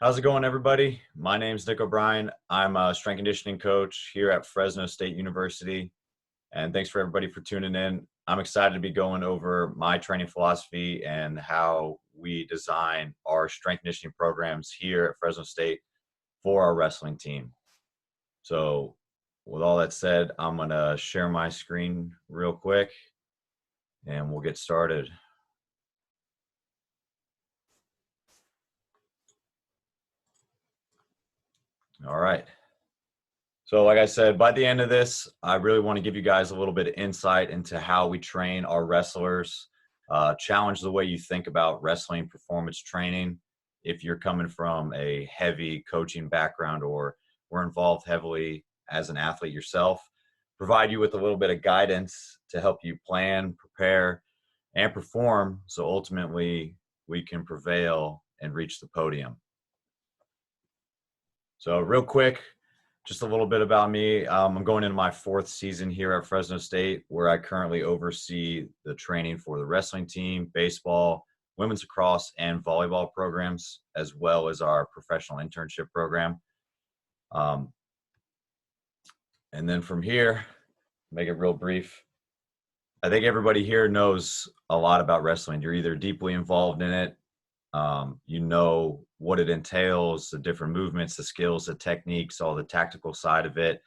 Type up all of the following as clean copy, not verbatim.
How's it going, everybody? My name's Nick O'Brien. I'm a strength conditioning coach here at Fresno State University. And thanks for everybody for tuning in. I'm excited to be going over my training philosophy and how we design our strength conditioning programs here at Fresno State for our wrestling team. So with all that said, I'm going to share my screen real quick and we'll get started. All right. So like I said, by the end of this, I really want to give you guys a little bit of insight into how we train our wrestlers, challenge the way you think about wrestling performance training. If you're coming from a heavy coaching background or were involved heavily as an athlete yourself, provide you with a little bit of guidance to help you plan, prepare, and perform so ultimately we can prevail and reach the podium. So real quick, just a little bit about me. I'm going into my 4th season here at Fresno State, where I currently oversee the training for the wrestling team, baseball, women's lacrosse, and volleyball programs, as well as our professional internship program. And then from here, make it real brief. I think everybody here knows a lot about wrestling. You're either deeply involved in it, you know what it entails, the different movements, the skills, the techniques, all the tactical side of it,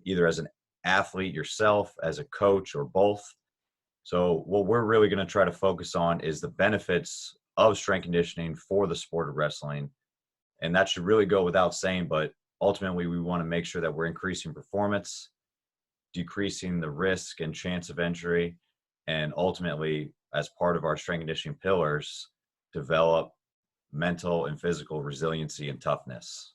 either as an athlete yourself, as a coach, or both. So what we're really going to try to focus on is the benefits of strength conditioning for the sport of wrestling. And that should really go without saying, but ultimately we want to make sure that we're increasing performance, decreasing the risk and chance of injury, and ultimately, as part of our strength conditioning pillars, develop mental and physical resiliency and toughness.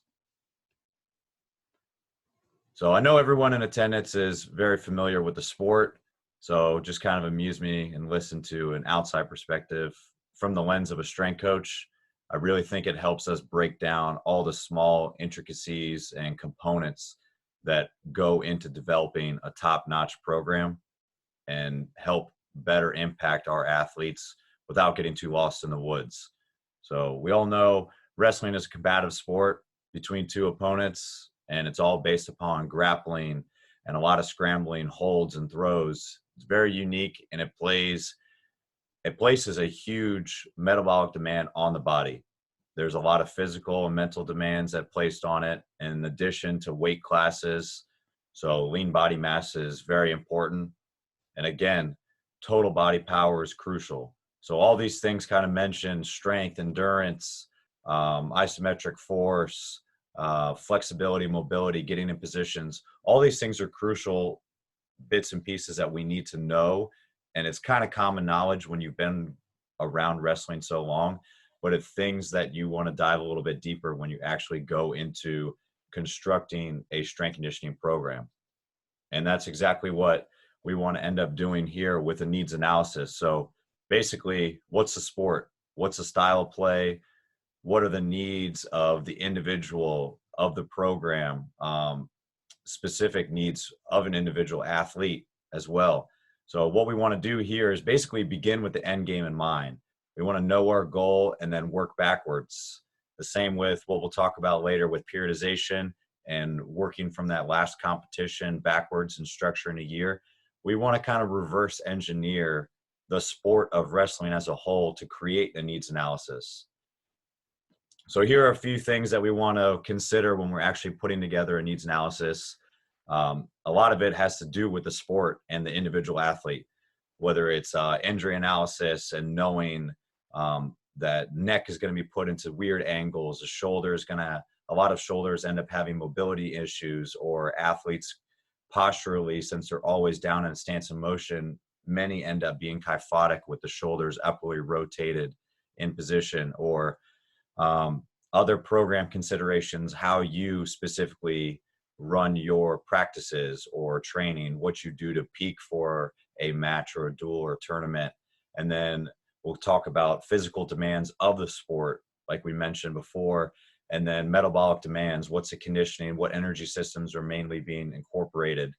So I know everyone in attendance is very familiar with the sport, so just kind of amuse me and listen to an outside perspective from the lens of a strength coach. I really think it helps us break down all the small intricacies and components that go into developing a top-notch program and help better impact our athletes without getting too lost in the woods. So we all know wrestling is a combative sport between two opponents, and it's all based upon grappling and a lot of scrambling, holds, and throws. It's very unique, and it places a huge metabolic demand on the body. There's a lot of physical and mental demands that placed on it, in addition to weight classes. So lean body mass is very important. And again, total body power is crucial. So all these things kind of mention strength, endurance, isometric force, flexibility, mobility, getting in positions. All these things are crucial bits and pieces that we need to know. And it's kind of common knowledge when you've been around wrestling so long, but it's things that you want to dive a little bit deeper when you actually go into constructing a strength conditioning program. And that's exactly what we want to end up doing here with a needs analysis. So basically, what's the sport? What's the style of play? What are the needs of the individual, of the program, specific needs of an individual athlete as well. So what we want to do here is basically begin with the end game in mind. We want to know our goal and then work backwards. The same with what we'll talk about later with periodization and working from that last competition backwards and structuring a year. We want to kind of reverse engineer the sport of wrestling as a whole to create a needs analysis. So here are a few things that we want to consider when we're actually putting together a needs analysis. A lot of it has to do with the sport and the individual athlete, whether it's injury analysis and knowing that neck is going to be put into weird angles, the shoulder is going to, a lot of shoulders end up having mobility issues, or athletes posturally, since they're always down in a stance of motion, many end up being kyphotic with the shoulders upwardly rotated in position, or other program considerations, how you specifically run your practices or training, what you do to peak for a match or a duel or a tournament. And then we'll talk about physical demands of the sport, like we mentioned before, and then metabolic demands, what's the conditioning, what energy systems are mainly being incorporated,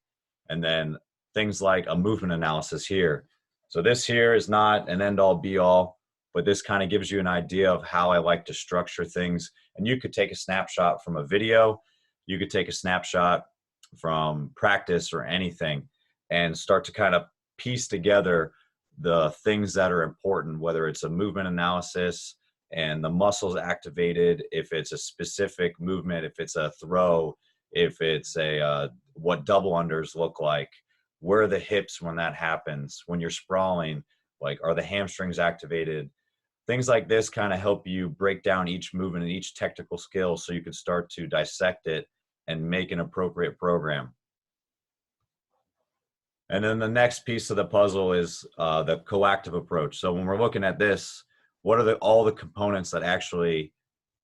and then things like a movement analysis here. So this here is not an end-all be-all. but this kind of gives you an idea of how I like to structure things. And you could take a snapshot from a video, you could take a snapshot from practice or anything, and start to kind of piece together the things that are important, whether it's a movement analysis and the muscles activated, if it's a specific movement, if it's a throw, if it's a what double unders look like, where are the hips when that happens, when you're sprawling, like are the hamstrings activated. Things like this kind of help you break down each movement and each technical skill so you can start to dissect it and make an appropriate program. And then the next piece of the puzzle is the coactive approach. So when we're looking at this, what are all the components that actually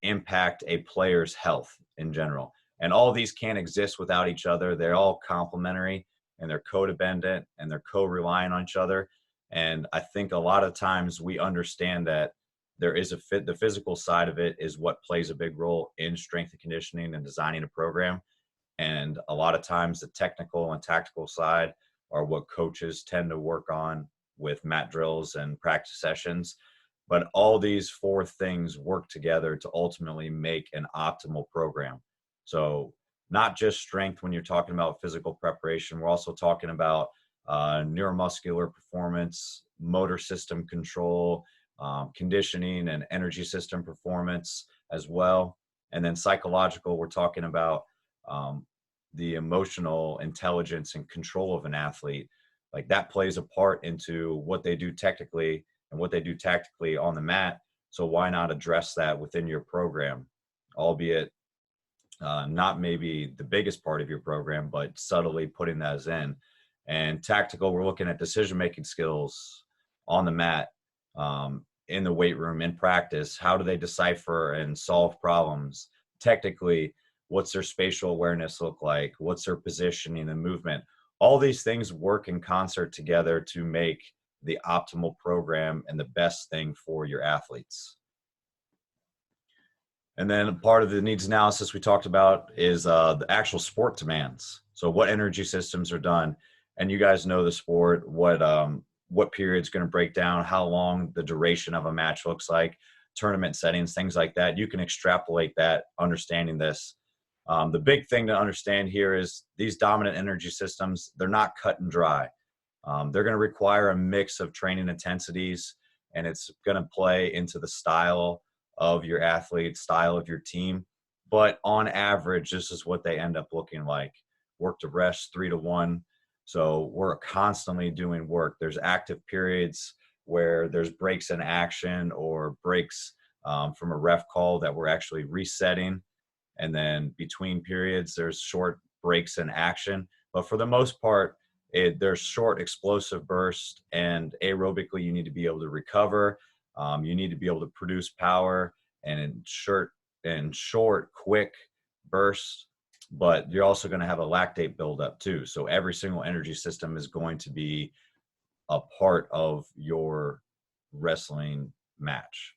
impact a player's health in general? And all of these can't exist without each other. They're all complementary and they're codependent and they're co-relying on each other. And I think a lot of times we understand that there is the physical side of it is what plays a big role in strength and conditioning and designing a program. And a lot of times the technical and tactical side are what coaches tend to work on with mat drills and practice sessions. But all these four things work together to ultimately make an optimal program. So not just strength when you're talking about physical preparation, we're also talking about neuromuscular performance, motor system control, conditioning and energy system performance as well. And then psychological, we're talking about the emotional intelligence and control of an athlete. Like that plays a part into what they do technically and what they do tactically on the mat. So why not address that within your program, albeit not maybe the biggest part of your program, but subtly putting that in. And tactical, we're looking at decision-making skills on the mat, in the weight room, in practice. How do they decipher and solve problems? Technically, what's their spatial awareness look like? What's their positioning and movement? All these things work in concert together to make the optimal program and the best thing for your athletes. And then part of the needs analysis we talked about is the actual sport demands. So what energy systems are done, and you guys know the sport, what period's going to break down, how long the duration of a match looks like, tournament settings, things like that. You can extrapolate that, understanding this. The big thing to understand here is these dominant energy systems, they're not cut and dry. They're going to require a mix of training intensities, and it's going to play into the style of your athlete, style of your team. But on average, this is what they end up looking like. Work to rest 3-to-1. So we're constantly doing work. There's active periods where there's breaks in action or breaks from a ref call that we're actually resetting. And then between periods, there's short breaks in action. But for the most part, there's short explosive bursts, and aerobically, you need to be able to recover. You need to be able to produce power and in short, quick bursts. But you're also going to have a lactate buildup too. So every single energy system is going to be a part of your wrestling match.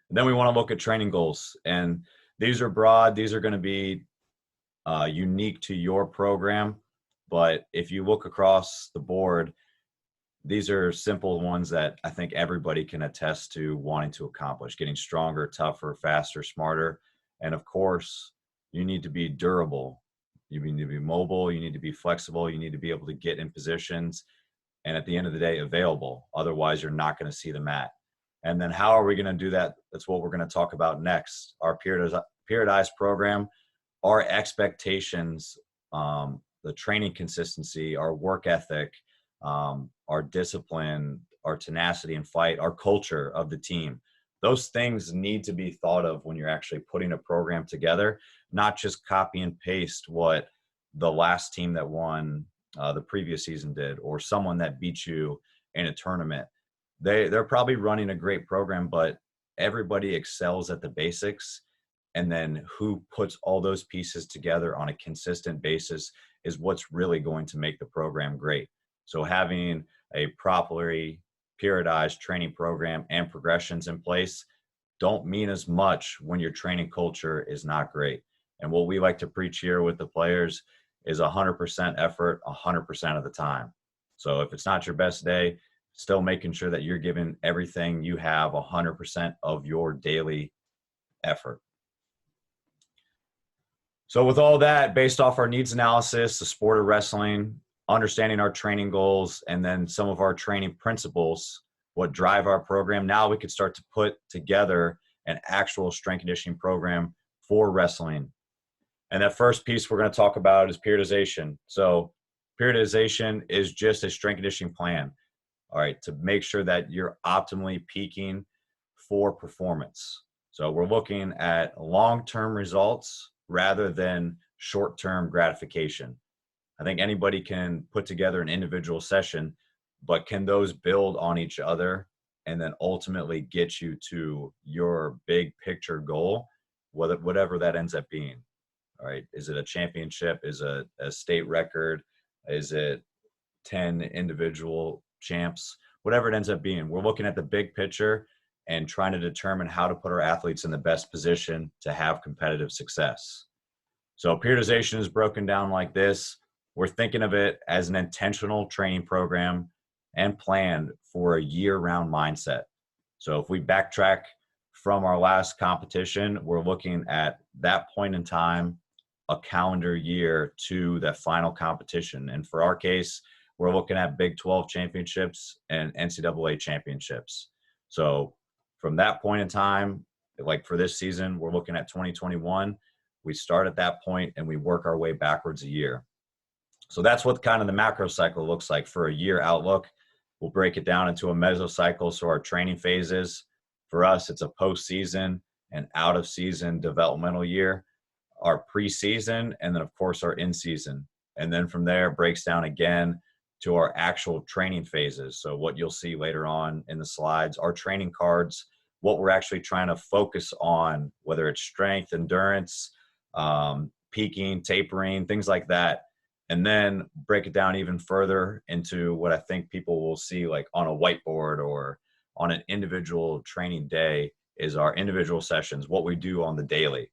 And then we want to look at training goals, and these are broad. These are going to be unique to your program. But if you look across the board, these are simple ones that I think everybody can attest to wanting to accomplish: getting stronger, tougher, faster, smarter. And of course, you need to be durable. You need to be mobile. You need to be flexible. You need to be able to get in positions. And at the end of the day, available. Otherwise, you're not going to see the mat. And then how are we going to do that? That's what we're going to talk about next. Our periodized program, our expectations, the training consistency, our work ethic, our discipline, our tenacity and fight, our culture of the team. Those things need to be thought of when you're actually putting a program together, not just copy and paste what the last team that won the previous season did, or someone that beat you in a tournament. They're probably running a great program, but everybody excels at the basics. And then who puts all those pieces together on a consistent basis is what's really going to make the program great. So having a properly periodized training program and progressions in place don't mean as much when your training culture is not great. And what we like to preach here with the players is 100% effort 100% of the time. So if it's not your best day, still making sure that you're giving everything you have 100% of your daily effort. So with all that, based off our needs analysis, the sport of wrestling, understanding our training goals, and then some of our training principles, what drive our program, now we could start to put together an actual strength conditioning program for wrestling. And that first piece we're going to talk about is periodization. So periodization is just a strength conditioning plan, all right, to make sure that you're optimally peaking for performance. So we're looking at long-term results rather than short-term gratification. I think anybody can put together an individual session, but can those build on each other and then ultimately get you to your big picture goal, whatever that ends up being? All right. Is it a championship? Is it a state record? Is it 10 individual champs? Whatever it ends up being, we're looking at the big picture and trying to determine how to put our athletes in the best position to have competitive success. So periodization is broken down like this. We're thinking of it as an intentional training program and planned for a year-round mindset. So if we backtrack from our last competition, we're looking at that point in time, a calendar year to that final competition. And for our case, we're looking at Big 12 championships and NCAA championships. So from that point in time, like for this season, we're looking at 2021. We start at that point and we work our way backwards a year. So that's what kind of the macro cycle looks like for a year outlook. We'll break it down into a mesocycle. So our training phases, for us, it's a postseason and out of season developmental year, our preseason, and then of course our in season. And then from there breaks down again to our actual training phases. So what you'll see later on in the slides, our training cards, what we're actually trying to focus on, whether it's strength, endurance, peaking, tapering, things like that. And then break it down even further into what I think people will see like on a whiteboard or on an individual training day is our individual sessions, what we do on the daily.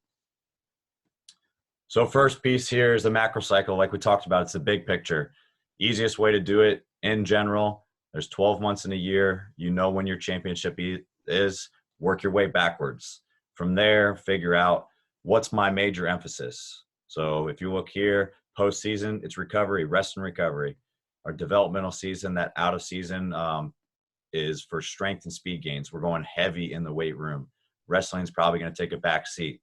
So first piece here is the macro cycle. Like we talked about, it's the big picture. Easiest way to do it in general, there's 12 months in a year. You know when your championship is, work your way backwards. From there, figure out what's my major emphasis. So if you look here, postseason, it's recovery, rest and recovery. Our developmental season, that out of season is for strength and speed gains. We're going heavy in the weight room. Wrestling's probably going to take a back seat.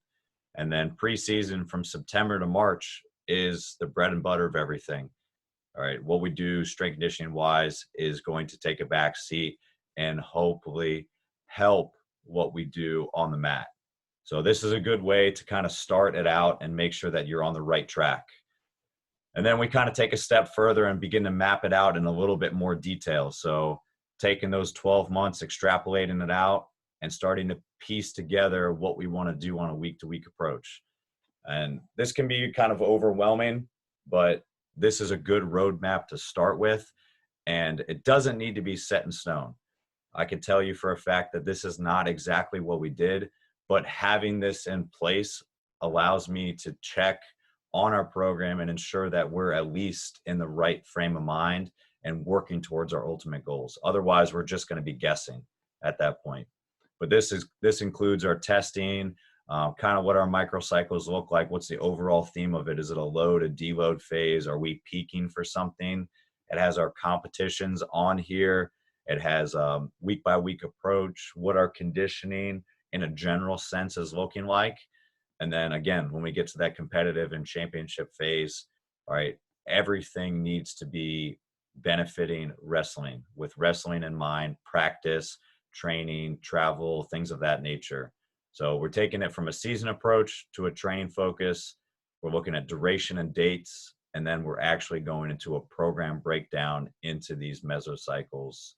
And then preseason from September to March is the bread and butter of everything. All right, what we do strength conditioning wise is going to take a back seat and hopefully help what we do on the mat. So this is a good way to kind of start it out and make sure that you're on the right track. And then we kind of take a step further and begin to map it out in a little bit more detail. So taking those 12 months, extrapolating it out, and starting to piece together what we want to do on a week-to-week approach. And this can be kind of overwhelming, but this is a good roadmap to start with, and it doesn't need to be set in stone. I can tell you for a fact that this is not exactly what we did, but having this in place allows me to check on our program and ensure that we're at least in the right frame of mind and working towards our ultimate goals. Otherwise, we're just going to be guessing at that point. But this includes our testing, kind of what our microcycles look like. What's the overall theme of it? Is it a load, a deload phase? Are we peaking for something? It has our competitions on here. It has week by week approach, what our conditioning in a general sense is looking like. And then again, when we get to that competitive and championship phase, all right, everything needs to be benefiting wrestling, with wrestling in mind, practice, training, travel, things of that nature. So we're taking it from a season approach to a training focus. We're looking at duration and dates, and then we're actually going into a program breakdown into these mesocycles.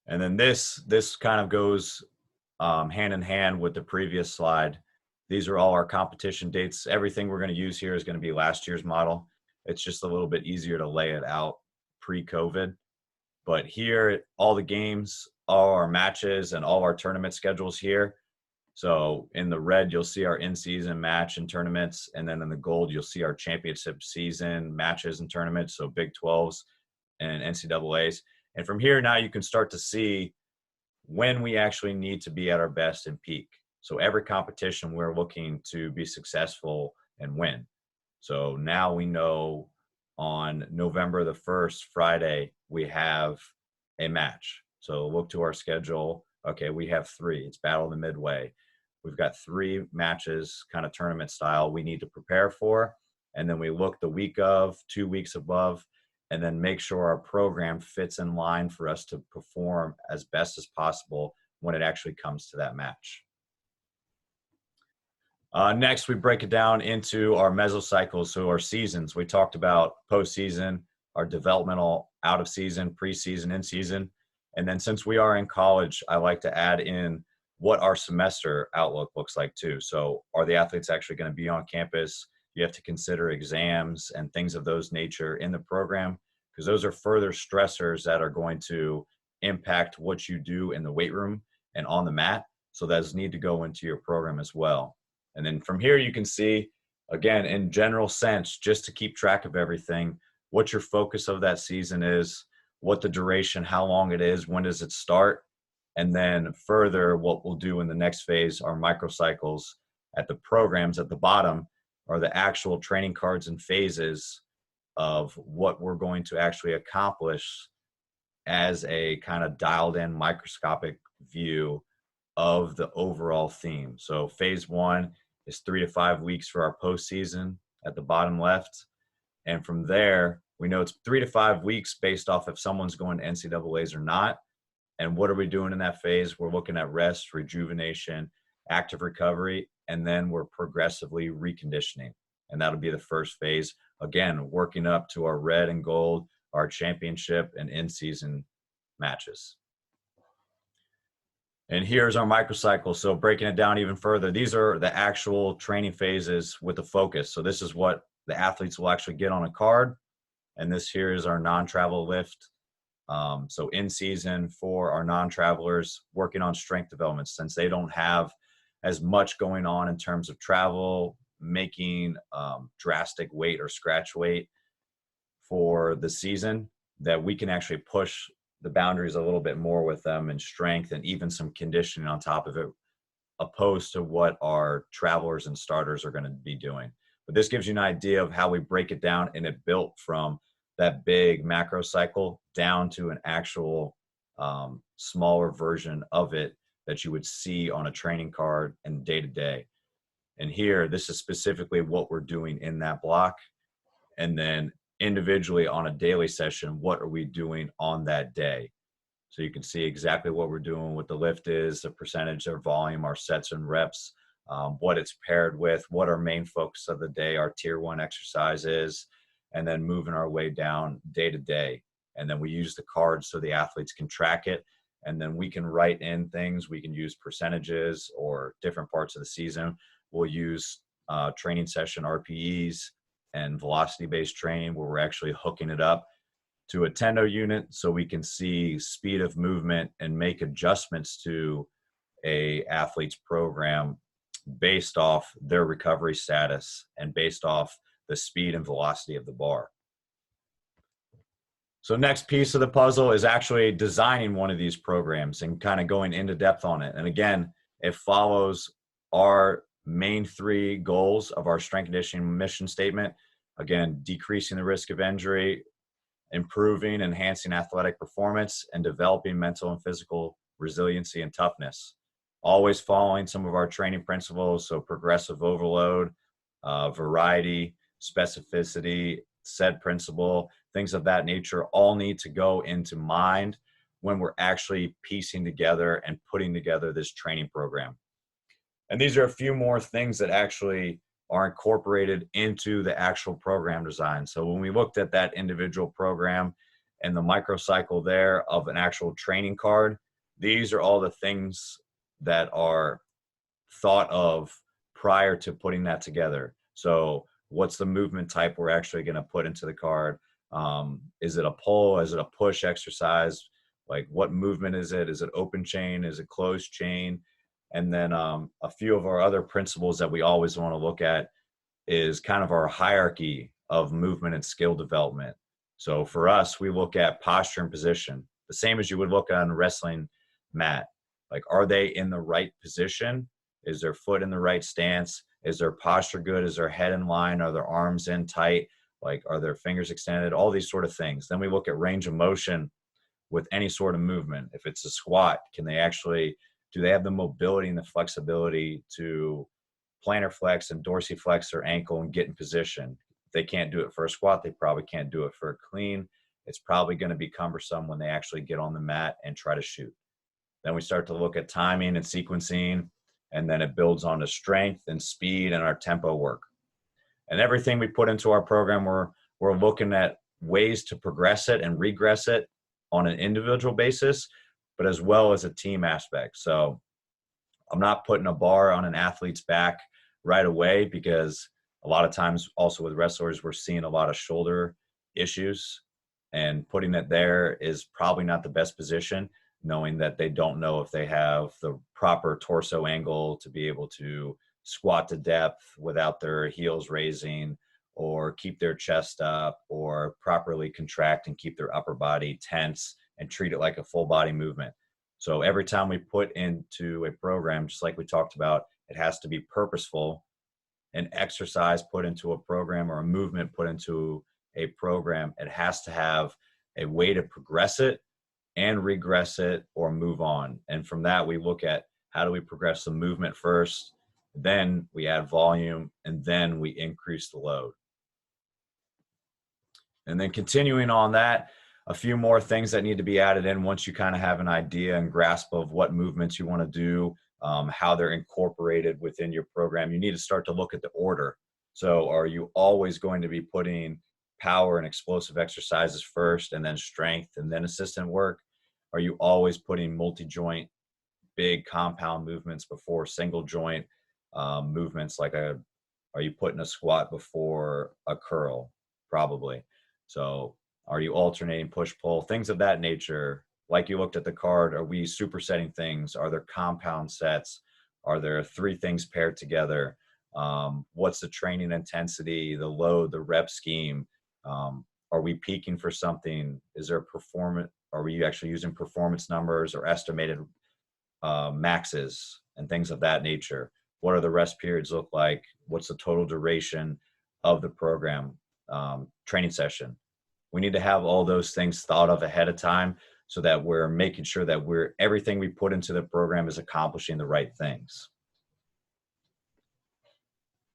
And then this kind of goes hand in hand with the previous slide. These are all our competition dates. Everything we're going to use here is going to be last year's model. It's just a little bit easier to lay it out pre-COVID. But here, all the games, all our matches, and all our tournament schedules here, So in the red, you'll see our in-season match and tournaments. And then in the gold, you'll see our championship season matches and tournaments. So Big 12s and NCAAs. And from here, now you can start to see when we actually need to be at our best and peak. So every competition, we're looking to be successful and win. So now we know on November the 1st, Friday, we have a match. So look to our schedule. Okay, we have 3. It's Battle of the Midway. We've got 3 matches, kind of tournament style, we need to prepare for. And then we look the week of, 2 weeks above, and then make sure our program fits in line for us to perform as best as possible when it actually comes to that match. Next, we break it down into our mesocycles, so our seasons. We talked about postseason, our developmental out of season, preseason, in season. And then since we are in college, I like to add in what our semester outlook looks like too. So are the athletes actually going to be on campus? You have to consider exams and things of those nature in the program, because those are further stressors that are going to impact what you do in the weight room and on the mat. So those need to go into your program as well. And then from here, you can see, again, in general sense, just to keep track of everything, what your focus of that season is, what the duration, how long it is, when does it start, and then further, what we'll do in the next phase are microcycles. At the programs at the bottom are the actual training cards and phases of what we're going to actually accomplish as a kind of dialed in microscopic view of the overall theme. So phase 1 is 3 to 5 weeks for our postseason at the bottom left. And from there, we know it's 3 to 5 weeks based off if someone's going to NCAAs or not. And what are we doing in that phase? We're looking at rest, rejuvenation, active recovery, and then we're progressively reconditioning. And that'll be the first phase. Again, working up to our red and gold, our championship and in-season matches. And here's our microcycle. So breaking it down even further, these are the actual training phases with the focus. So this is what the athletes will actually get on a card. And this here is our non-travel lift. So in season for our non-travelers, working on strength development, since they don't have as much going on in terms of travel, making drastic weight or scratch weight for the season, that we can actually push the boundaries a little bit more with them in strength and even some conditioning on top of it, opposed to what our travelers and starters are going to be doing. But this gives you an idea of how we break it down, and it built from that big macro cycle down to an actual smaller version of it that you would see on a training card and day to day. And here, this is specifically what we're doing in that block. And then individually on a daily session, what are we doing on that day? So you can see exactly what we're doing, what the lift is, the percentage of volume, our sets and reps, what it's paired with, what our main focus of the day, our tier 1 exercise is, and then moving our way down day to day. And then we use the cards so the athletes can track it. And then we can write in things. We can use percentages or different parts of the season. We'll use training session RPEs and velocity-based training where we're actually hooking it up to a tendo unit so we can see speed of movement and make adjustments to a athlete's program based off their recovery status and based off the speed and velocity of the bar. So next piece of the puzzle is actually designing one of these programs and kind of going into depth on it. And again, it follows our main 3 goals of our strength conditioning mission statement. Again, decreasing the risk of injury, improving, enhancing athletic performance, and developing mental and physical resiliency and toughness. Always following some of our training principles, so progressive overload, variety, specificity, said principle, things of that nature all need to go into mind when we're actually piecing together and putting together this training program. And these are a few more things that actually are incorporated into the actual program design. So when we looked at that individual program and the microcycle there of an actual training card, these are all the things that are thought of prior to putting that together. So what's the movement type we're actually going to put into the card? Is it a pull? Is it a push exercise? Like what movement is it? Is it open chain? Is it closed chain? And then a few of our other principles that we always want to look at is kind of our hierarchy of movement and skill development. So for us, we look at posture and position, the same as you would look on a wrestling mat. Like, are they in the right position? Is their foot in the right stance? Is their posture good? Is their head in line? Are their arms in tight? Like, are their fingers extended? All these sort of things. Then we look at range of motion with any sort of movement. If it's a squat, do they have the mobility and the flexibility to plantar flex and dorsiflex their ankle and get in position? If they can't do it for a squat, they probably can't do it for a clean. It's probably going to be cumbersome when they actually get on the mat and try to shoot. Then we start to look at timing and sequencing, and then it builds on to strength and speed and our tempo work. And everything we put into our program, we're looking at ways to progress it and regress it on an individual basis, but as well as a team aspect. So I'm not putting a bar on an athlete's back right away, because a lot of times also with wrestlers, we're seeing a lot of shoulder issues, and putting it there is probably not the best position, knowing that they don't know if they have the proper torso angle to be able to squat to depth without their heels raising, or keep their chest up, or properly contract and keep their upper body tense and treat it like a full body movement. So every time we put into a program, just like we talked about, it has to be purposeful. An exercise put into a program or a movement put into a program, it has to have a way to progress it and regress it or move on. And from that, we look at how do we progress the movement first, then we add volume, and then we increase the load. And then continuing on that, a few more things that need to be added in once you kind of have an idea and grasp of what movements you want to do, how they're incorporated within your program. You need to start to look at the order. So are you always going to be putting power and explosive exercises first, and then strength, and then assistant work? Are you always putting multi-joint, big compound movements before single joint movements? Are you putting a squat before a curl? Probably. So are you alternating push-pull, things of that nature? Like you looked at the card, are we supersetting things? Are there compound sets? Are there 3 things paired together? What's the training intensity, the load, the rep scheme? Are we peaking for something? Is there performance? Are we actually using performance numbers or estimated maxes and things of that nature? What are the rest periods look like? What's the total duration of the program, training session? We need to have all those things thought of ahead of time, so that we're making sure that everything we put into the program is accomplishing the right things.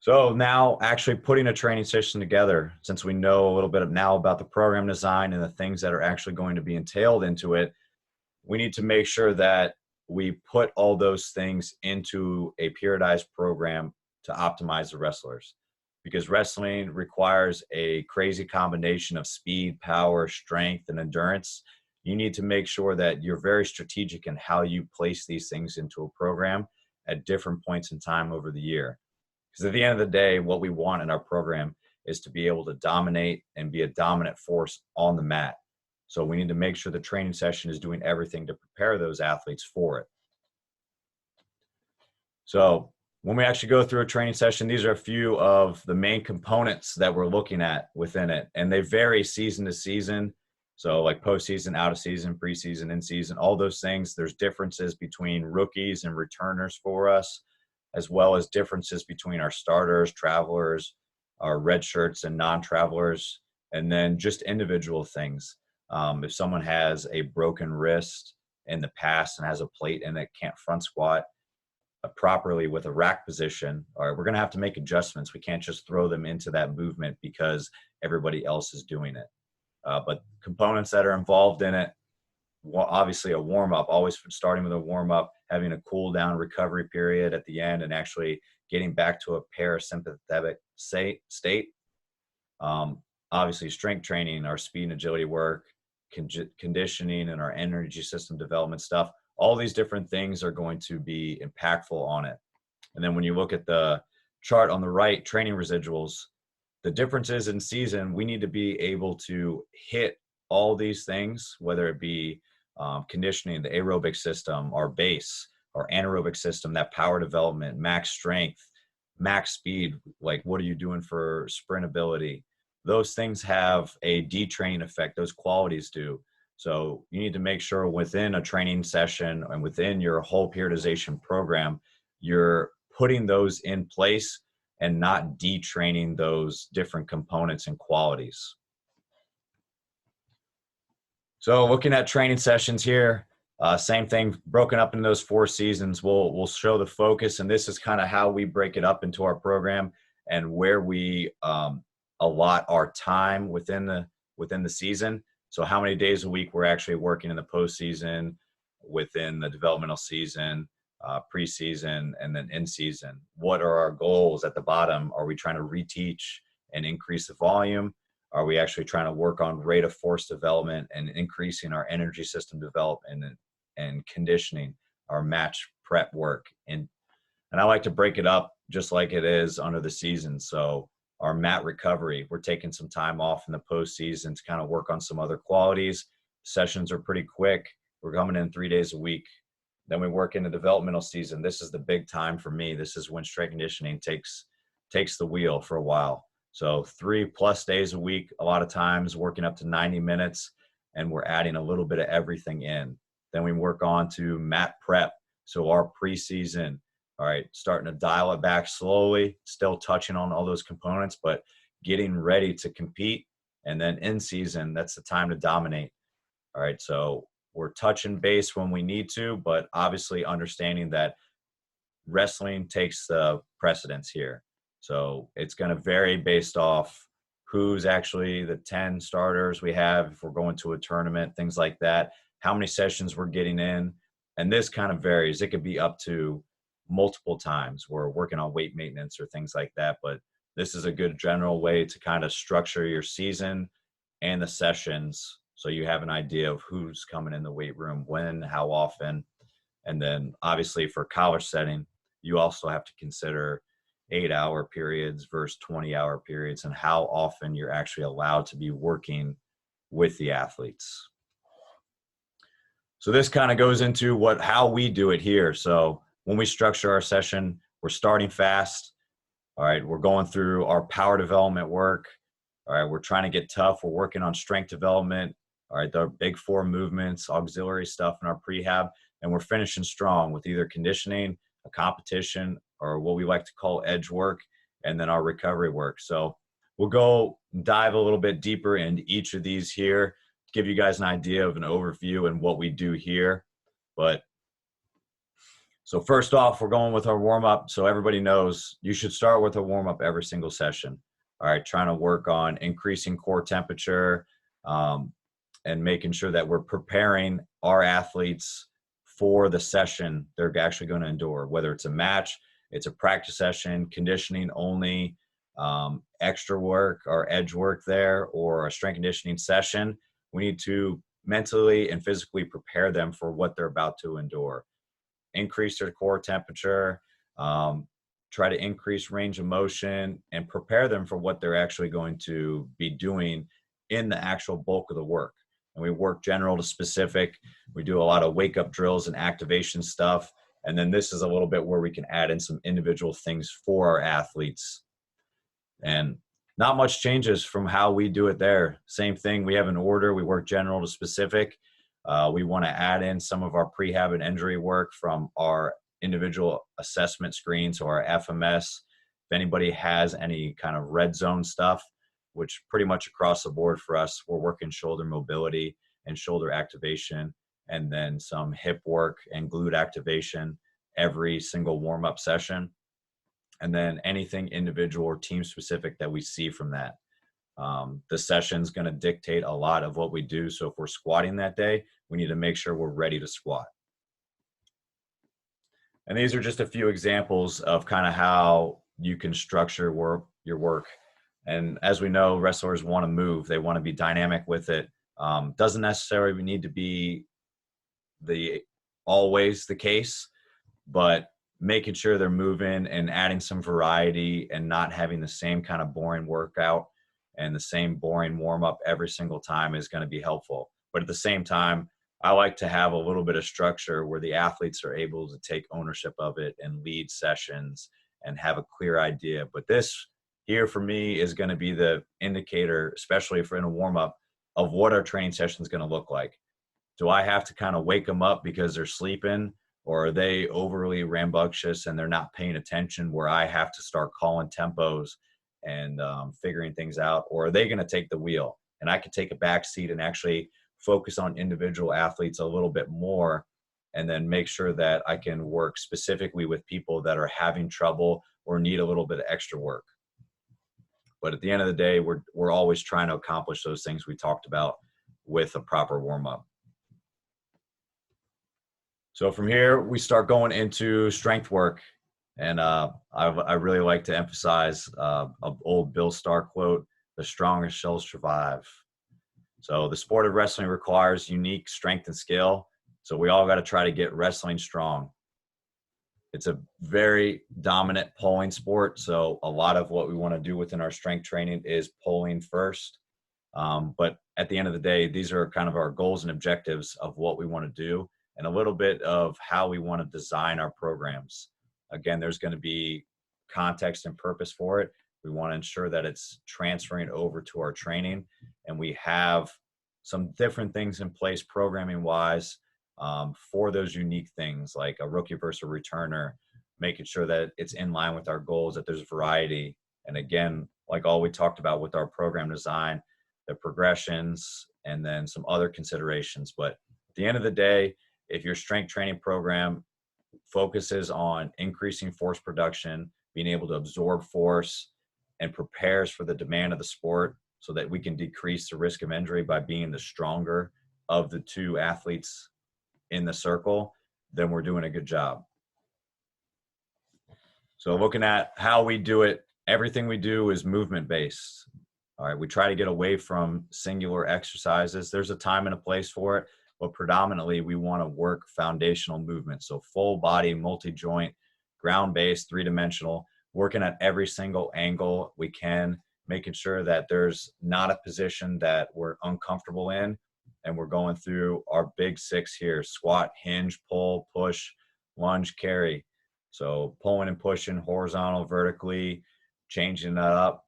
So now actually putting a training session together, since we know a little bit now about the program design and the things that are actually going to be entailed into it, we need to make sure that we put all those things into a periodized program to optimize the wrestlers. Because wrestling requires a crazy combination of speed, power, strength, and endurance. You need to make sure that you're very strategic in how you place these things into a program at different points in time over the year. Because at the end of the day, what we want in our program is to be able to dominate and be a dominant force on the mat. So we need to make sure the training session is doing everything to prepare those athletes for it. So when we actually go through a training session, these are a few of the main components that we're looking at within it. And they vary season to season. So like postseason, out of season, preseason, in season, all those things. There's differences between rookies and returners for us, as well as differences between our starters, travelers, our red shirts and non-travelers, and then just individual things. If someone has a broken wrist in the past and has a plate and it can't front squat properly with a rack position, all right, we're going to have to make adjustments. We can't just throw them into that movement because everybody else is doing it. But components that are involved in it, obviously a warm-up, always starting with a warm-up, having a cool down recovery period at the end, and actually getting back to a parasympathetic state. Obviously strength training, our speed and agility work, conditioning, and our energy system development stuff. All these different things are going to be impactful on it. And then when you look at the chart on the right, training residuals, the differences in season, we need to be able to hit all these things, whether it be conditioning, the aerobic system, our base, our anaerobic system, that power development, max strength, max speed. Like, what are you doing for sprint ability? Those things have a detraining effect. Those qualities do. So you need to make sure within a training session and within your whole periodization program, you're putting those in place and not detraining those different components and qualities. So looking at training sessions here, same thing, broken up into those 4 seasons. We'll show the focus, and this is kind of how we break it up into our program and where we allot our time within the season. So how many days a week we're actually working in the postseason, within the developmental season, preseason, and then in season. What are our goals at the bottom? Are we trying to reteach and increase the volume? Are we actually trying to work on rate of force development and increasing our energy system development and conditioning, our match prep work? And I like to break it up just like it is under the season. So our mat recovery, we're taking some time off in the postseason to kind of work on some other qualities. Sessions are pretty quick. We're coming in 3 days a week. Then we work in the developmental season. This is the big time for me. This is when strength conditioning takes the wheel for a while. So 3+ days a week, a lot of times working up to 90 minutes, and we're adding a little bit of everything in. Then we work on to mat prep. So our preseason, all right, starting to dial it back slowly, still touching on all those components, but getting ready to compete. And then in season, that's the time to dominate. All right, so we're touching base when we need to, but obviously understanding that wrestling takes the precedence here. So it's going to vary based off who's actually the 10 starters we have, if we're going to a tournament, things like that, how many sessions we're getting in. And this kind of varies. It could be up to multiple times. We're working on weight maintenance or things like that. But this is a good general way to kind of structure your season and the sessions, so you have an idea of who's coming in the weight room, when, how often. And then obviously for college setting, you also have to consider 8-hour periods versus 20-hour periods and how often you're actually allowed to be working with the athletes. So this kind of goes into how we do it here. So when we structure our session, we're starting fast. All right, we're going through our power development work. All right, we're trying to get tough. We're working on strength development. All right, the big 4 movements, auxiliary stuff in our prehab, and we're finishing strong with either conditioning, a competition, or what we like to call edge work, and then our recovery work. So we'll go dive a little bit deeper into each of these here, give you guys an idea of an overview and what we do here. But so first off, we're going with our warm-up. So everybody knows you should start with a warm-up every single session. All right, trying to work on increasing core temperature, and making sure that we're preparing our athletes for the session they're actually going to endure, whether it's a match, it's a practice session, conditioning only, extra work or edge work there, or a strength conditioning session. We need to mentally and physically prepare them for what they're about to endure. Increase their core temperature, try to increase range of motion, and prepare them for what they're actually going to be doing in the actual bulk of the work. And we work general to specific. We do a lot of wake up drills and activation stuff. And then this is a little bit where we can add in some individual things for our athletes. And not much changes from how we do it there. Same thing. We have an order. We work general to specific. We want to add in some of our prehab and injury work from our individual assessment screens or our FMS. If anybody has any kind of red zone stuff, which pretty much across the board for us, we're working shoulder mobility and shoulder activation, and then some hip work and glute activation every single warm-up session. And then anything individual or team specific that we see from that. The session's going to dictate a lot of what we do. So if we're squatting that day, we need to make sure we're ready to squat. And these are just a few examples of kind of how you can structure your work. And as we know, wrestlers want to move. They want to be dynamic with it. Doesn't necessarily need to be always the case, but making sure they're moving and adding some variety and not having the same kind of boring workout and the same boring warm-up every single time is going to be helpful. But at the same time, I like to have a little bit of structure where the athletes are able to take ownership of it and lead sessions and have a clear idea. But this here for me is going to be the indicator, especially if we're in a warm up, of what our training session is going to look like. Do I have to kind of wake them up because they're sleeping, or are they overly rambunctious and they're not paying attention where I have to start calling tempos and figuring things out? Or are they going to take the wheel and I can take a back seat and actually focus on individual athletes a little bit more, and then make sure that I can work specifically with people that are having trouble or need a little bit of extra work. But at the end of the day, we're always trying to accomplish those things we talked about with a proper warm-up. So from here, we start going into strength work. And I really like to emphasize an old Bill Starr quote, "The strongest shall survive." So the sport of wrestling requires unique strength and skill. So we all got to try to get wrestling strong. It's a very dominant pulling sport. So a lot of what we want to do within our strength training is pulling first. But at the end of the day, these are kind of our goals and objectives of what we want to do and a little bit of how we want to design our programs. Again, there's going to be context and purpose for it. We want to ensure that it's transferring over to our training, and we have some different things in place programming wise for those unique things, like a rookie versus a returner, making sure that it's in line with our goals, that there's variety. And again, like all we talked about with our program design, the progressions, and then some other considerations. But at the end of the day, if your strength training program focuses on increasing force production, being able to absorb force, and prepares for the demand of the sport so that we can decrease the risk of injury by being the stronger of the two athletes in the circle, then we're doing a good job. So looking at how we do it, everything we do is movement based. All right, we try to get away from singular exercises. There's a time and a place for it, but predominantly we want to work foundational movement. So full body, multi-joint, ground-based, three-dimensional, working at every single angle we can, making sure that there's not a position that we're uncomfortable in. And we're going through our big six here: squat, hinge, pull, push, lunge, carry. So pulling and pushing horizontal, vertically, changing that up.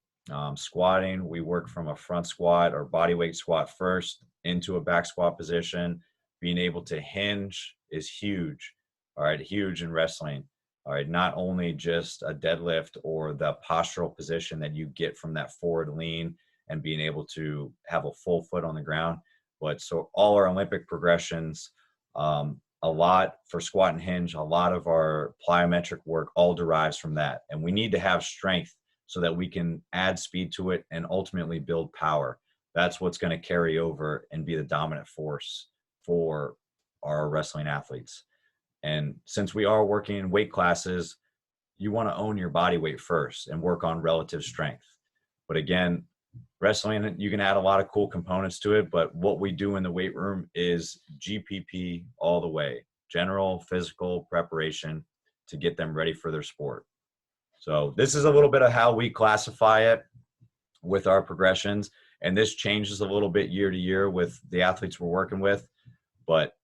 Squatting, we work from a front squat or body weight squat first into a back squat position. Being able to hinge is huge. All right, huge in wrestling. All right, not only just a deadlift or the postural position that you get from that forward lean and being able to have a full foot on the ground, but so all our Olympic progressions, a lot for squat and hinge, a lot of our plyometric work all derives from that. And we need to have strength so that we can add speed to it and ultimately build power. That's what's going to carry over and be the dominant force for our wrestling athletes. And since we are working in weight classes, you want to own your body weight first and work on relative strength. But again, wrestling, you can add a lot of cool components to it, but what we do in the weight room is GPP all the way, general physical preparation to get them ready for their sport. So this is a little bit of how we classify it with our progressions. And this changes a little bit year to year with the athletes we're working with. But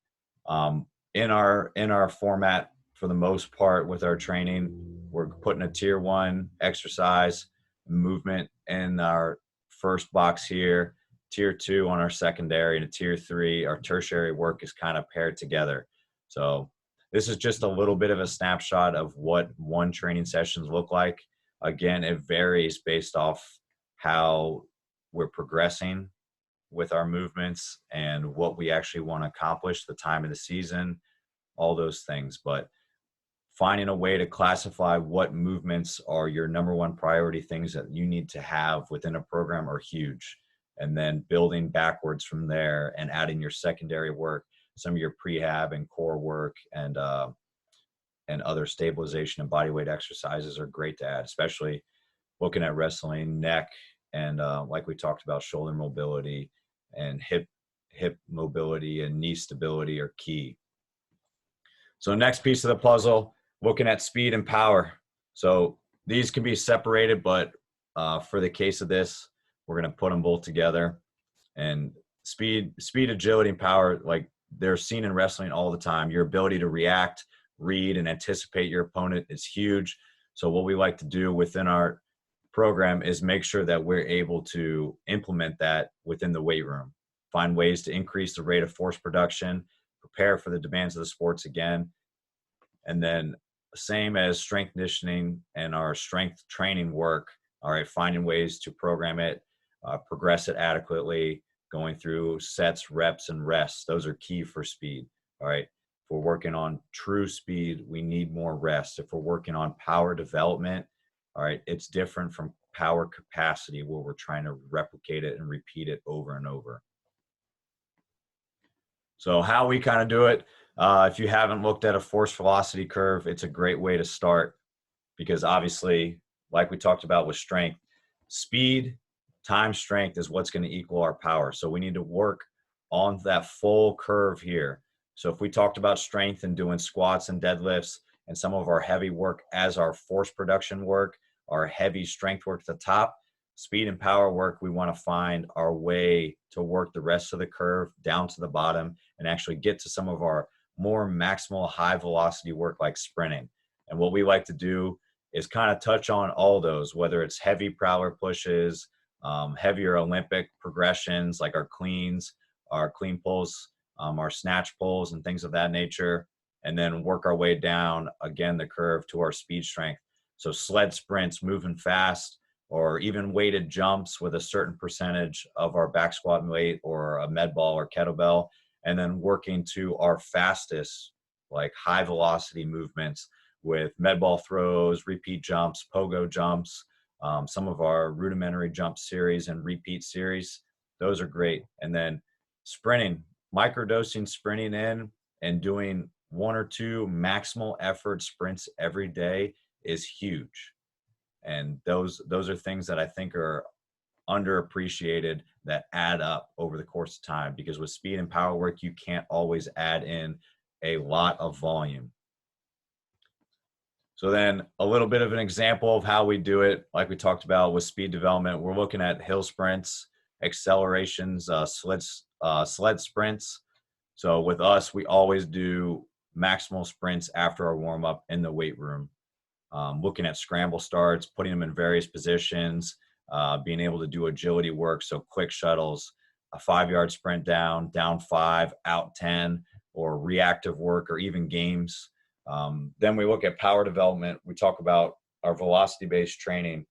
in our format, for the most part, with our training, we're putting a tier 1 exercise movement in our first box here, tier 2 on our secondary, and a tier 3, our tertiary work is kind of paired together. So this is just a little bit of a snapshot of what one training sessions look like. Again, it varies based off how we're progressing with our movements and what we actually want to accomplish, the time of the season, all those things. But finding a way to classify what movements are your number one priority things that you need to have within a program are huge. And then building backwards from there and adding your secondary work, some of your prehab and core work and other stabilization and body weight exercises are great to add, especially looking at wrestling, neck, and like we talked about, shoulder mobility and hip mobility and knee stability are key. So next piece of the puzzle, looking at speed and power. So these can be separated, but for the case of this, we're going to put them both together. And speed, agility, and power, like they're seen in wrestling all the time. Your ability to react, read, and anticipate your opponent is huge. So what we like to do within our program is make sure that we're able to implement that within the weight room, find ways to increase the rate of force production, prepare for the demands of the sports again. And then same as strength conditioning and our strength training work, all right, finding ways to program it, progress it adequately, going through sets, reps, and rests. Those are key for speed, all right? If we're working on true speed, we need more rest. If we're working on power development, all right, it's different from power capacity where we're trying to replicate it and repeat it over and over. So how we kind of do it, if you haven't looked at a force velocity curve, it's a great way to start because obviously, like we talked about with strength, speed times strength is what's going to equal our power. So we need to work on that full curve here. So if we talked about strength and doing squats and deadlifts and some of our heavy work as our force production work, our heavy strength work at the top, speed and power work, we want to find our way to work the rest of the curve down to the bottom and actually get to some of our more maximal high velocity work like sprinting. And what we like to do is kind of touch on all those, whether it's heavy prowler pushes, heavier Olympic progressions like our cleans, our clean pulls, our snatch pulls and things of that nature, and then work our way down again the curve to our speed strength. So sled sprints, moving fast, or even weighted jumps with a certain percentage of our back squat weight or a med ball or kettlebell, and then working to our fastest, like high velocity movements with med ball throws, repeat jumps, pogo jumps, some of our rudimentary jump series and repeat series. Those are great. And then sprinting, microdosing, sprinting in and doing 1 or 2 maximal effort sprints every day is huge. And those are things that I think are underappreciated that add up over the course of time, because with speed and power work, you can't always add in a lot of volume. So then a little bit of an example of how we do it, like we talked about with speed development, we're looking at hill sprints, accelerations, sled sprints. So with us, we always do maximal sprints after our warm up in the weight room. Looking at scramble starts, putting them in various positions, being able to do agility work. So quick shuttles, a 5-yard sprint down 5, out 10, or reactive work, or even games. Then we look at power development. We talk about our velocity-based training,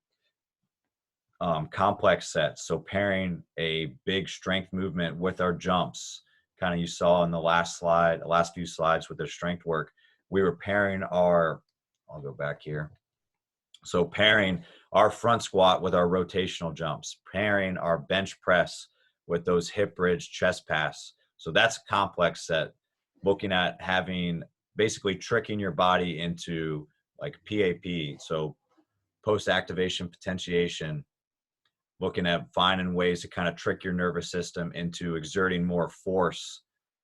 complex sets. So pairing a big strength movement with our jumps, kind of you saw in the last few slides with the strength work, we were pairing our, I'll go back here. So pairing our front squat with our rotational jumps, pairing our bench press with those hip bridge chest pass. So that's a complex set, looking at having basically tricking your body into like PAP. So post-activation potentiation, looking at finding ways to kind of trick your nervous system into exerting more force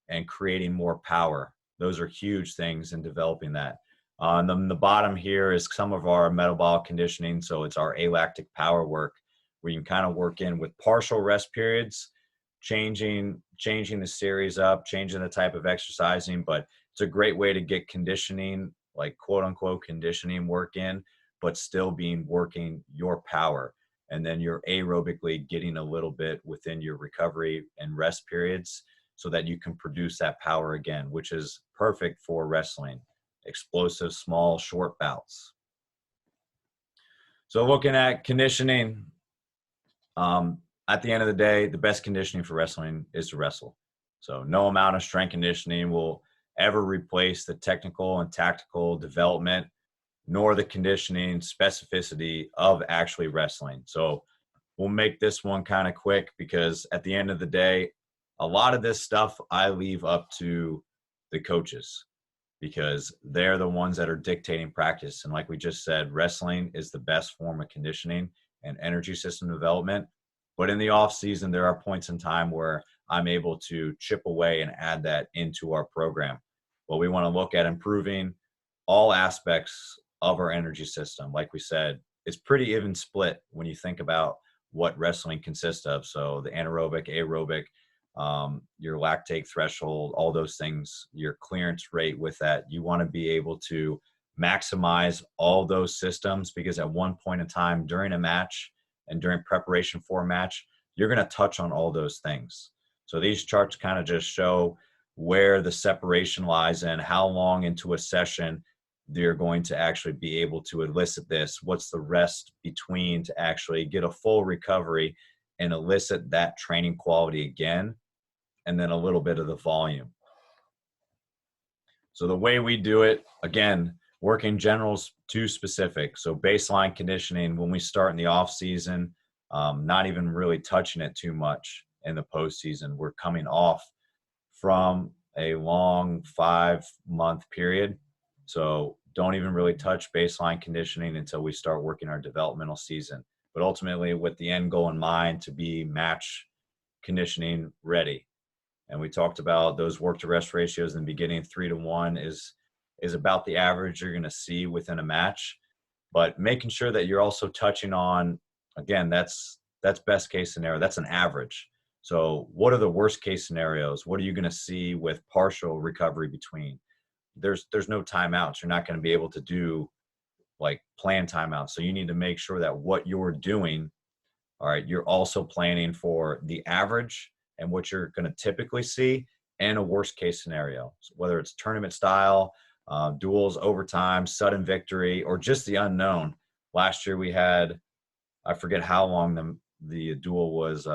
and creating more power. Those are huge things in developing that. And then the bottom here is some of our metabolic conditioning. So it's our alactic power work, where you can kind of work in with partial rest periods, changing the series up, changing the type of exercising. But it's a great way to get conditioning, like quote unquote conditioning work in, but still working your power. And then you're aerobically getting a little bit within your recovery and rest periods so that you can produce that power again, which is perfect for wrestling. Explosive, small, short bouts. So looking at conditioning, at the end of the day, the best conditioning for wrestling is to wrestle. So no amount of strength conditioning will ever replace the technical and tactical development, nor the conditioning specificity of actually wrestling. So we'll make this one kind of quick, because at the end of the day, a lot of this stuff I leave up to the coaches, because they're the ones that are dictating practice. And like we just said, wrestling is the best form of conditioning and energy system development. But in the off season, there are points in time where I'm able to chip away and add that into our program. Well, we want to look at improving all aspects of our energy system. Like we said, it's pretty even split when you think about what wrestling consists of. So the anaerobic, aerobic, your lactate threshold, all those things, your clearance rate with that. You want to be able to maximize all those systems, because at one point in time during a match and during preparation for a match, you're going to touch on all those things. So these charts kind of just show where the separation lies and how long into a session you're going to actually be able to elicit this. What's the rest between to actually get a full recovery and elicit that training quality again, and then a little bit of the volume. So the way we do it, again, working generals to specific. So baseline conditioning when we start in the off season, not even really touching it too much in the postseason. We're coming off from a long 5-month period. So don't even really touch baseline conditioning until we start working our developmental season. But ultimately with the end goal in mind to be match conditioning ready. And we talked about those work to rest ratios in the beginning. 3-to-1 is about the average you're going to see within a match, but making sure that you're also touching on, again, that's best case scenario. That's an average. So what are the worst case scenarios? What are you going to see with partial recovery between? There's no timeouts. You're not going to be able to do like planned timeouts. So you need to make sure that what you're doing, all right, you're also planning for the average and what you're going to typically see, and a worst case scenario, so whether it's tournament style, duels, overtime, sudden victory, or just the unknown. Last year we had, I forget how long the duel was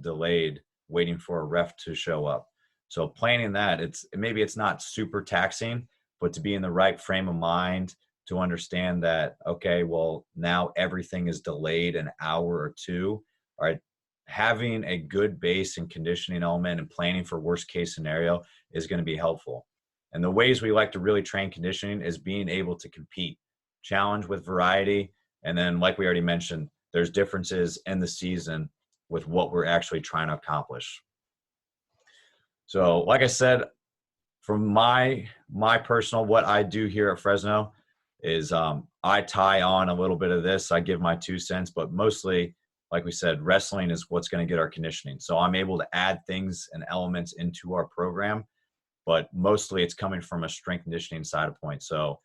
delayed, waiting for a ref to show up. So planning that, maybe it's not super taxing, but to be in the right frame of mind to understand that, okay, well, now everything is delayed an hour or two. All right, having a good base and conditioning element and planning for worst case scenario is going to be helpful. And the ways we like to really train conditioning is being able to compete, challenge with variety. And then, like we already mentioned, there's differences in the season with what we're actually trying to accomplish. So like I said, from my personal, what I do here at Fresno is I tie on a little bit of this. I give my 2 cents, but mostly, like we said, wrestling is what's going to get our conditioning. So I'm able to add things and elements into our program, but mostly it's coming from a strength conditioning side of point. So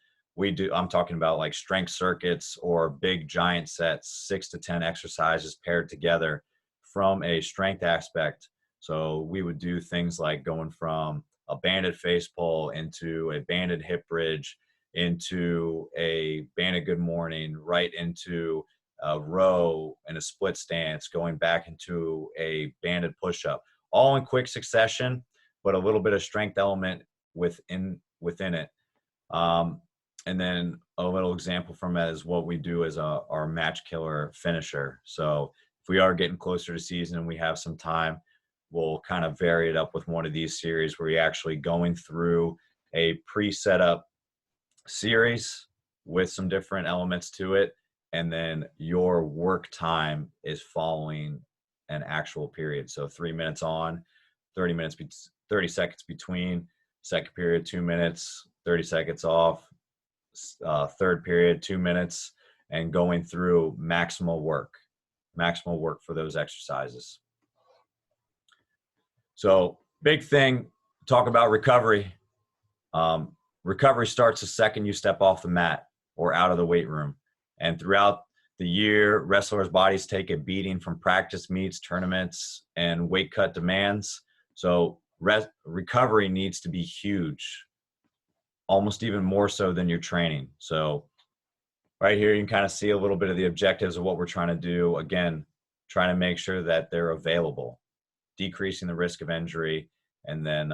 I'm talking about like strength circuits or big giant sets, 6 to 10 exercises paired together from a strength aspect. So we would do things like going from a banded face pull into a banded hip bridge, into a banded good morning, right into a row and a split stance, going back into a banded push-up, all in quick succession, but a little bit of strength element within it. And then a little example from that is what we do as our match killer finisher. So if we are getting closer to season and we have some time, we'll kind of vary it up with one of these series where you're actually going through a pre-set up series with some different elements to it. And then your work time is following an actual period. So 3 minutes on, 30 seconds between, second period, 2 minutes, 30 seconds off, third period, 2 minutes, and going through maximal work for those exercises. So big thing, talk about recovery. Recovery starts the second you step off the mat or out of the weight room. And throughout the year, wrestlers' bodies take a beating from practice meets, tournaments, and weight cut demands. So recovery needs to be huge, almost even more so than your training. So right here, you can kind of see a little bit of the objectives of what we're trying to do. Again, trying to make sure that they're available, decreasing the risk of injury, and then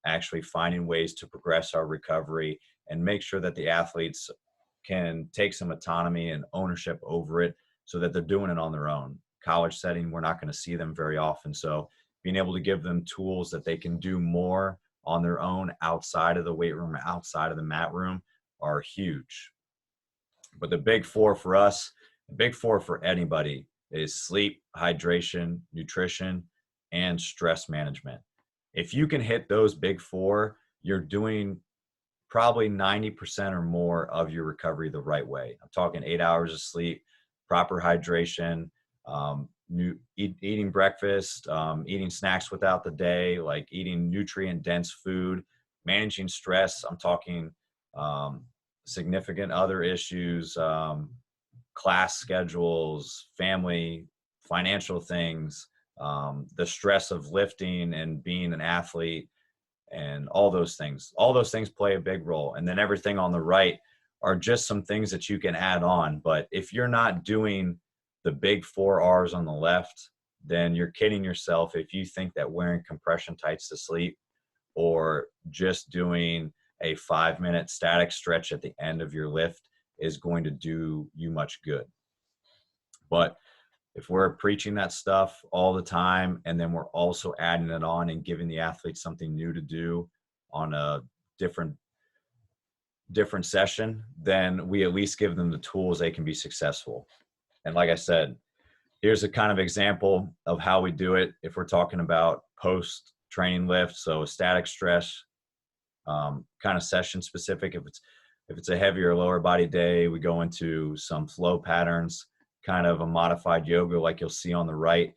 actually finding ways to progress our recovery and make sure that the athletes can take some autonomy and ownership over it so that they're doing it on their own. College setting, we're not going to see them very often. So being able to give them tools that they can do more on their own outside of the weight room, outside of the mat room, are huge. But the big four for us, the big four for anybody, is sleep, hydration, nutrition, and stress management. If you can hit those big four, you're doing probably 90% or more of your recovery the right way. I'm talking 8 hours of sleep, proper hydration, eating breakfast, eating snacks without the day, like eating nutrient dense food, managing stress. I'm talking significant other issues, class schedules, family, financial things, the stress of lifting and being an athlete, and all those things. All those things play a big role. And then everything on the right are just some things that you can add on. But if you're not doing the big 4 R's on the left, then you're kidding yourself if you think that wearing compression tights to sleep or just doing a 5-minute static stretch at the end of your lift is going to do you much good. But if we're preaching that stuff all the time, and then we're also adding it on and giving the athletes something new to do on a different session, then we at least give them the tools they can be successful. And like I said, here's a kind of example of how we do it if we're talking about post training lift. So a static stretch, kind of session specific. If it's a heavier lower body day, we go into some flow patterns, kind of a modified yoga like you'll see on the right,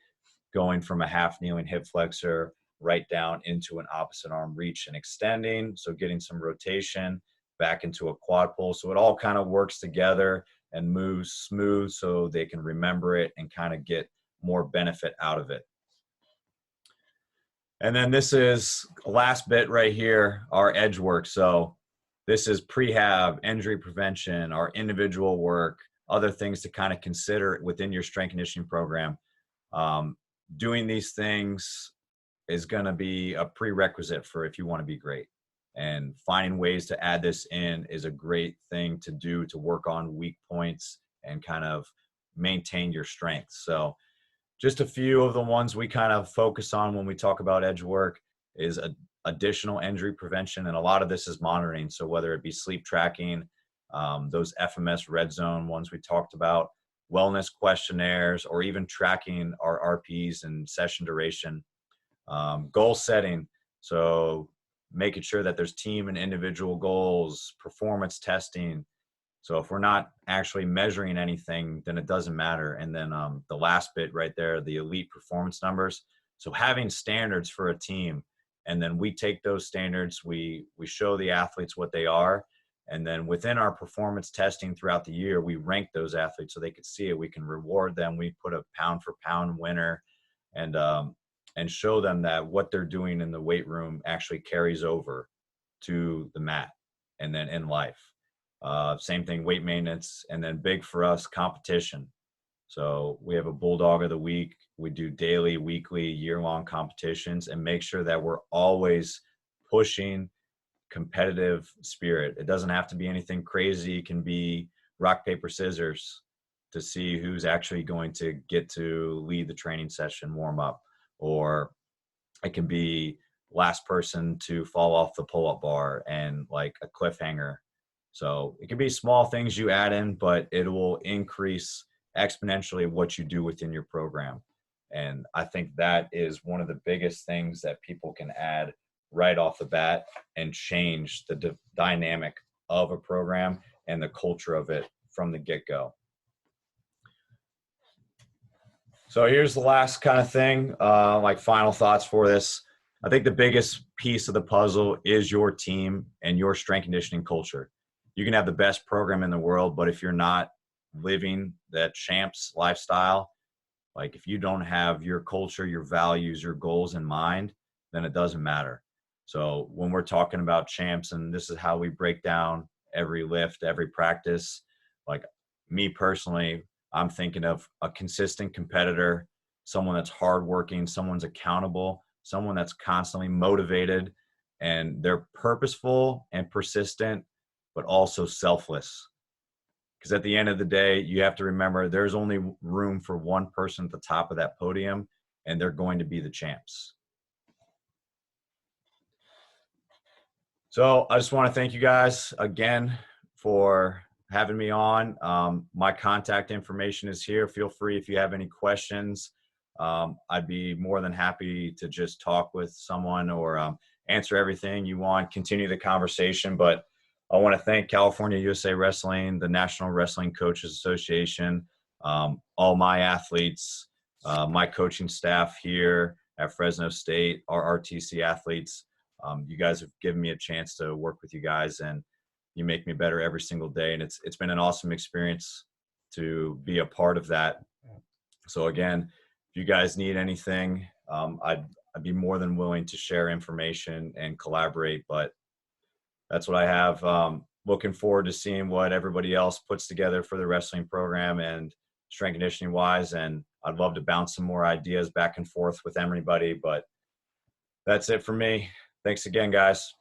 going from a half kneeling hip flexor right down into an opposite arm reach and extending. So getting some rotation back into a quad pull. So it all kind of works together and moves smooth so they can remember it and kind of get more benefit out of it. And then this is last bit right here, our edge work. So this is prehab, injury prevention, our individual work, other things to kind of consider within your strength conditioning program. Doing these things is going to be a prerequisite for if you want to be great. And finding ways to add this in is a great thing to do to work on weak points and kind of maintain your strength. So just a few of the ones we kind of focus on when we talk about edge work is additional injury prevention. And a lot of this is monitoring. So whether it be sleep tracking, those FMS red zone ones we talked about, wellness questionnaires, or even tracking our RPs and session duration, goal setting. So making sure that there's team and individual goals, performance testing. So if we're not actually measuring anything, then it doesn't matter. And then the last bit right there, the elite performance numbers. So having standards for a team, and then we take those standards, we show the athletes what they are. And then within our performance testing throughout the year, we rank those athletes so they could see it. We can reward them. We put a pound for pound winner and show them that what they're doing in the weight room actually carries over to the mat and then in life. Same thing, weight maintenance, and then big for us, competition. So we have a Bulldog of the Week. We do daily, weekly, year-long competitions and make sure that we're always pushing competitive spirit. It doesn't have to be anything crazy. It can be rock, paper, scissors to see who's actually going to get to lead the training session, warm up, or it can be last person to fall off the pull-up bar and like a cliffhanger. So it can be small things you add in, but it will increase exponentially what you do within your program. And I think that is one of the biggest things that people can add right off the bat and change the dynamic of a program and the culture of it from the get-go. So here's the last kind of thing, like final thoughts for this. I think the biggest piece of the puzzle is your team and your strength conditioning culture. You can have the best program in the world, but if you're not living that champs lifestyle, like if you don't have your culture, your values, your goals in mind, then it doesn't matter. So when we're talking about champs, and this is how we break down every lift, every practice, like me personally, I'm thinking of a consistent competitor, someone that's hardworking, someone's accountable, someone that's constantly motivated, and they're purposeful and persistent, but also selfless. Because at the end of the day, you have to remember there's only room for one person at the top of that podium, and they're going to be the champs. So I just want to thank you guys again for having me on. My contact information is here. Feel free if you have any questions. I'd be more than happy to just talk with someone or answer everything you want, continue the conversation. But I want to thank California USA Wrestling, the National Wrestling Coaches Association, all my athletes my coaching staff here at Fresno State, our RTC athletes. You guys have given me a chance to work with you guys, and you make me better every single day. And it's been an awesome experience to be a part of that. So again, if you guys need anything, I'd be more than willing to share information and collaborate, but that's what I have. Looking forward to seeing what everybody else puts together for the wrestling program and strength conditioning wise. And I'd love to bounce some more ideas back and forth with everybody, but that's it for me. Thanks again, guys.